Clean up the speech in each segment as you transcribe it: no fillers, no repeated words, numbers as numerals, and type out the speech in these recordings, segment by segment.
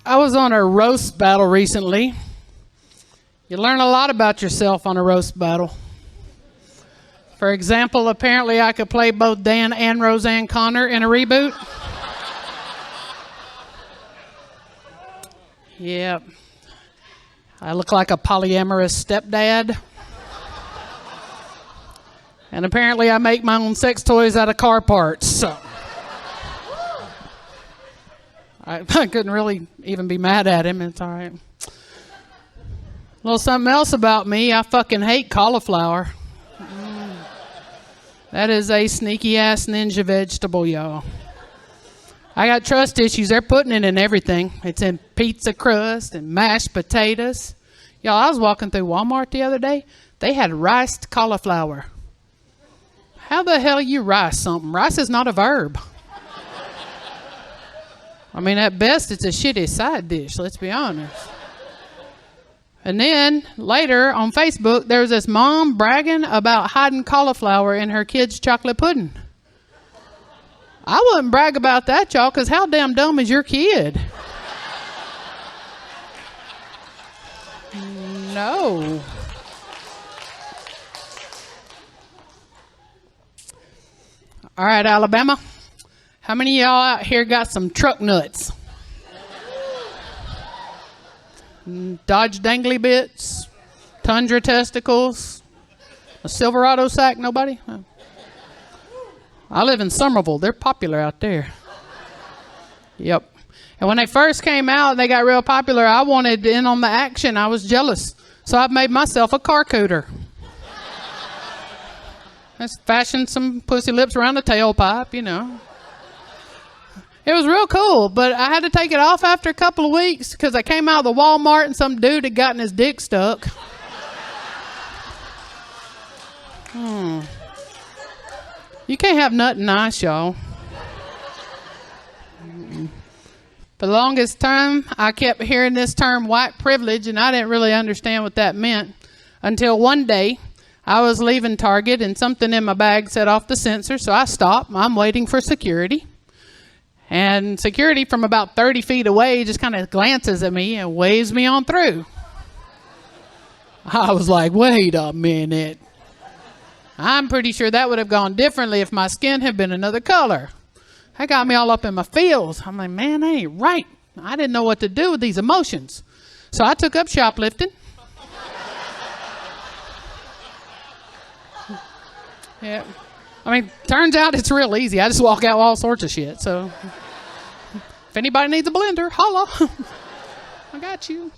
I was on a roast battle recently. You learn a lot about yourself on a roast battle. For example, apparently I could play both Dan and Roseanne Connor in a reboot. Yep. I look like a polyamorous stepdad. And apparently I make my own sex toys out of car parts, so. I couldn't really even be mad at him. It's all right. A little something else about me. I fucking hate cauliflower. That is a sneaky-ass ninja vegetable, y'all. I got trust issues. They're putting it in everything. It's in pizza crust and mashed potatoes. Y'all, I was walking through Walmart the other day. They had riced cauliflower. How the hell you rice something? Rice is not a verb. I mean, at best, it's a shitty side dish, let's be honest. And then, later, on Facebook, there was this mom bragging about hiding cauliflower in her kid's chocolate pudding. I wouldn't brag about that, y'all, because how damn dumb is your kid? No. All right, Alabama. How many of y'all out here got some truck nuts? Dodge dangly bits, Tundra testicles, a Silverado sack, nobody? I live in Somerville. They're popular out there. Yep. And when they first came out, they got real popular. I wanted in on the action. I was jealous. So I've made myself a car cooter. Just fashioned some pussy lips around the tailpipe, you know. It was real cool, but I had to take it off after a couple of weeks because I came out of the Walmart and some dude had gotten his dick stuck. You can't have nothing nice, y'all. For the longest time, I kept hearing this term white privilege, and I didn't really understand what that meant until one day I was leaving Target and something in my bag set off the sensor, so I stopped. I'm waiting for security. And security from about 30 feet away just kind of glances at me and waves me on through. I was like, wait a minute. I'm pretty sure that would have gone differently if my skin had been another color. That got me all up in my feels. I'm like, man, that ain't right. I didn't know what to do with these emotions. So I took up shoplifting. Yeah. I mean, turns out it's real easy. I just walk out with all sorts of shit. So if anybody needs a blender, holla. I got you.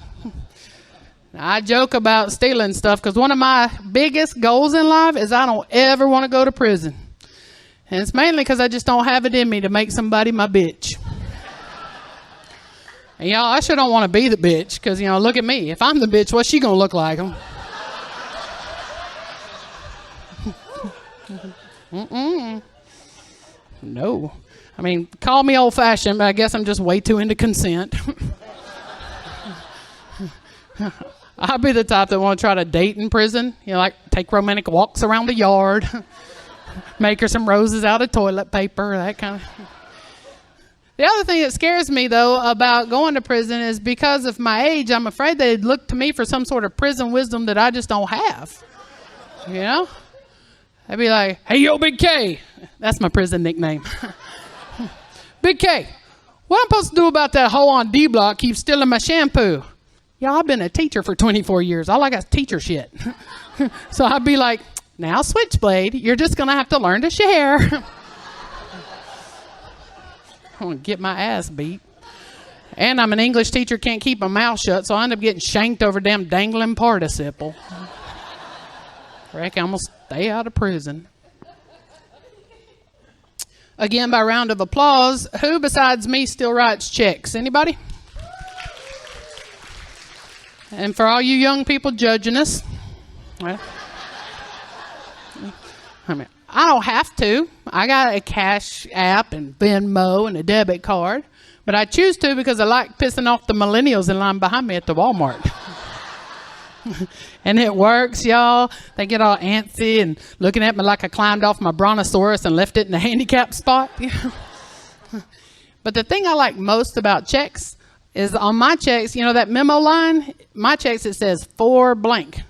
I joke about stealing stuff because one of my biggest goals in life is I don't ever want to go to prison. And it's mainly because I just don't have it in me to make somebody my bitch. And y'all, I sure don't want to be the bitch because, you know, look at me. If I'm the bitch, what's she going to look like? No. I mean, call me old-fashioned, but I guess I'm just way too into consent. I'd be the type that want to try to date in prison. You know, like take romantic walks around the yard, make her some roses out of toilet paper, that kind of. The other thing that scares me, though, about going to prison is because of my age, I'm afraid they'd look to me for some sort of prison wisdom that I just don't have. You know? They'd be like, hey, yo, Big K. That's my prison nickname. Big K, what I'm supposed to do about that hoe on D Block keeps stealing my shampoo? Yeah, I've been a teacher for 24 years. All I got is teacher shit. So I'd be like, now, Switchblade, you're just going to have to learn to share. I'm going to get my ass beat. And I'm an English teacher, can't keep my mouth shut, so I end up getting shanked over damn dangling participle. I reckon I'm going to stay out of prison. Again, by round of applause, who besides me still writes checks? Anybody? And for all you young people judging us, well, I mean, I don't have to. I got a Cash App and Venmo and a debit card, but I choose to because I like pissing off the millennials in line behind me at the Walmart. And it works, y'all. They get all antsy and looking at me like I climbed off my brontosaurus and left it in the handicap spot. But the thing I like most about checks is on my checks, you know that memo line? My checks, it says for blank.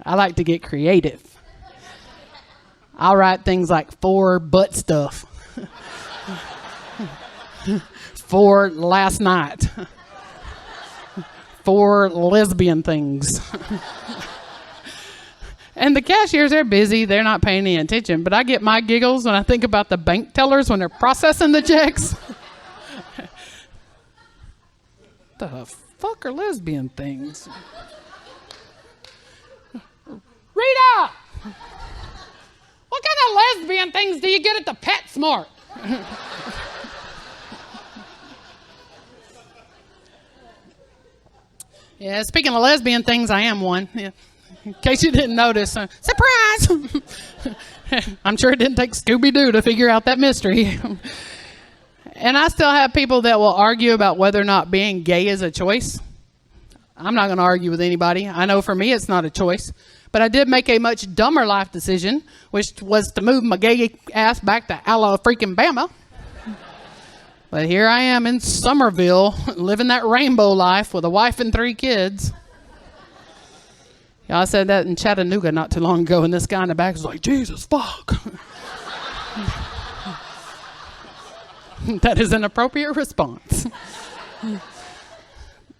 I like to get creative. I'll write things like for butt stuff. For last night. For lesbian things. And the cashiers, they're busy. They're not paying any attention. But I get my giggles when I think about the bank tellers when they're processing the checks. The fuck are lesbian things? Rita! What kind of lesbian things do you get at the PetSmart? Yeah, speaking of lesbian things, I am one. Yeah. In case you didn't notice. Surprise! I'm sure it didn't take Scooby-Doo to figure out that mystery. And I still have people that will argue about whether or not being gay is a choice. I'm not going to argue with anybody. I know for me it's not a choice. But I did make a much dumber life decision, which was to move my gay ass back to Alabama. But here I am in Somerville, living that rainbow life with a wife and 3 kids. Yeah, I said that in Chattanooga not too long ago, and this guy in the back was like, Jesus, fuck. That is an appropriate response.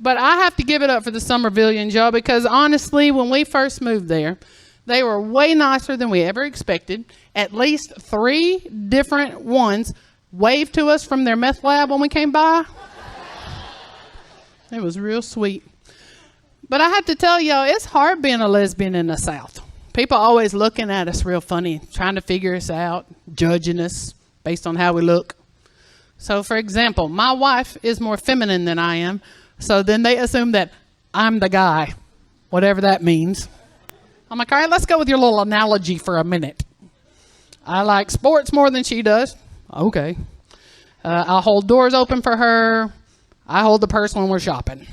But I have to give it up for the Somervillians, y'all, because honestly, when we first moved there, they were way nicer than we ever expected. At least 3 different ones waved to us from their meth lab when we came by. It was real sweet. But I have to tell y'all, it's hard being a lesbian in the South. People always looking at us real funny, trying to figure us out, judging us based on how we look. So, for example, my wife is more feminine than I am, so then they assume that I'm the guy, whatever that means. I'm like, all right, let's go with your little analogy for a minute. I like sports more than she does. Okay. I'll hold doors open for her. I hold the purse when we're shopping.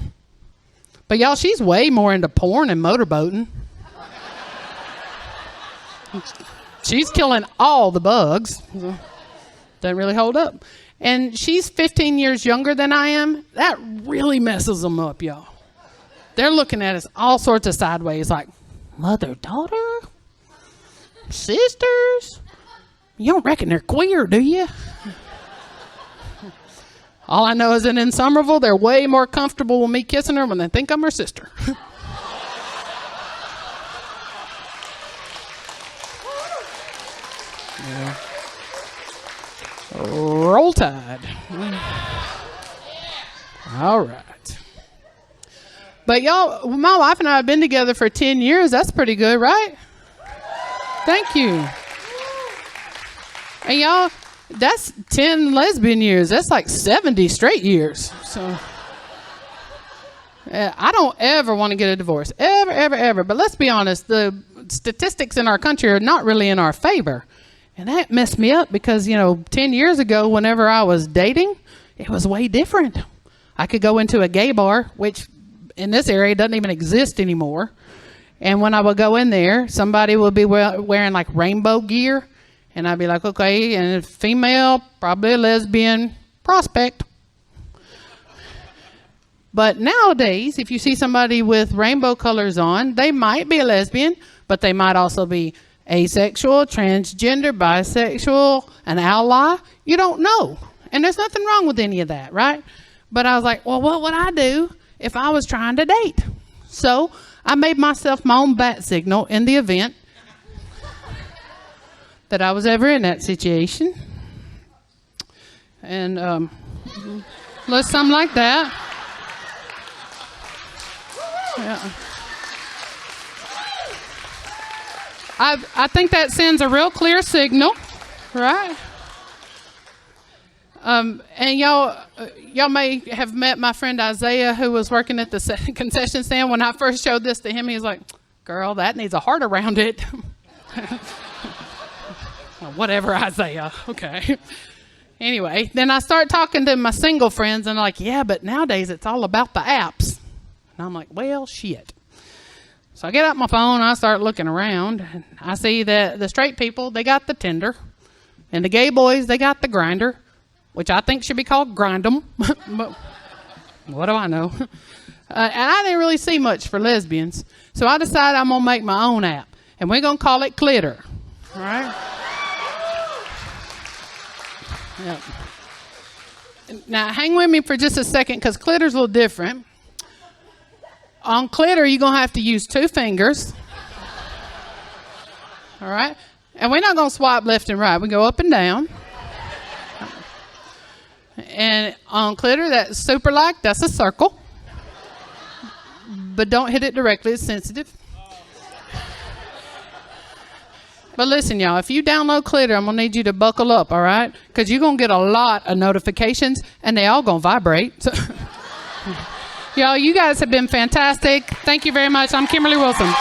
But y'all, she's way more into porn and motorboating. She's killing all the bugs. Doesn't really hold up. And she's 15 years younger than I am. That really messes them up, y'all. They're looking at us all sorts of sideways, like, mother, daughter? Sisters? You don't reckon they're queer, do you? All I know is that in Somerville, they're way more comfortable with me kissing her when they think I'm her sister. Yeah. Roll Tide. All right. But y'all, my wife and I have been together for 10 years. That's pretty good, right? Thank you. And y'all, that's 10 lesbian years. That's like 70 straight years. So I don't ever want to get a divorce. Ever, ever, ever. But let's be honest, the statistics in our country are not really in our favor. And that messed me up because, 10 years ago, whenever I was dating, it was way different. I could go into a gay bar, which in this area doesn't even exist anymore. And when I would go in there, somebody would be wearing like rainbow gear. And I'd be like, okay, and a female, probably a lesbian, prospect. But nowadays, if you see somebody with rainbow colors on, they might be a lesbian, but they might also be asexual, transgender, bisexual, an ally. You don't know. And there's nothing wrong with any of that, right? But I was like, well, what would I do if I was trying to date? So I made myself my own bat signal in the event that I was ever in that situation. And something like that. Yeah. I think that sends a real clear signal, right? And y'all may have met my friend Isaiah, who was working at the concession stand. When I first showed this to him, he was like, girl, that needs a heart around it. Well, whatever, Isaiah. Okay. Anyway, then I start talking to my single friends, and they're like, yeah, but nowadays it's all about the apps. And I'm like, well, shit. So I get out my phone, I start looking around, and I see that the straight people, they got the Tinder, and the gay boys, they got the Grinder, which I think should be called Grind'em. What do I know? And I didn't really see much for lesbians. So I decided I'm going to make my own app. And we're going to call it Clitter. All right? Yep. Now, hang with me for just a second because Clitter's a little different. On Clitter, you're going to have to use 2 fingers. All right? And we're not going to swipe left and right. We go up and down. And on Clitter, that's super like, that's a circle. But don't hit it directly, it's sensitive. But listen, y'all, if you download Clitter, I'm going to need you to buckle up, all right? Because you're going to get a lot of notifications, and they all going to vibrate. So y'all, you guys have been fantastic. Thank you very much. I'm Kimberly Wilson.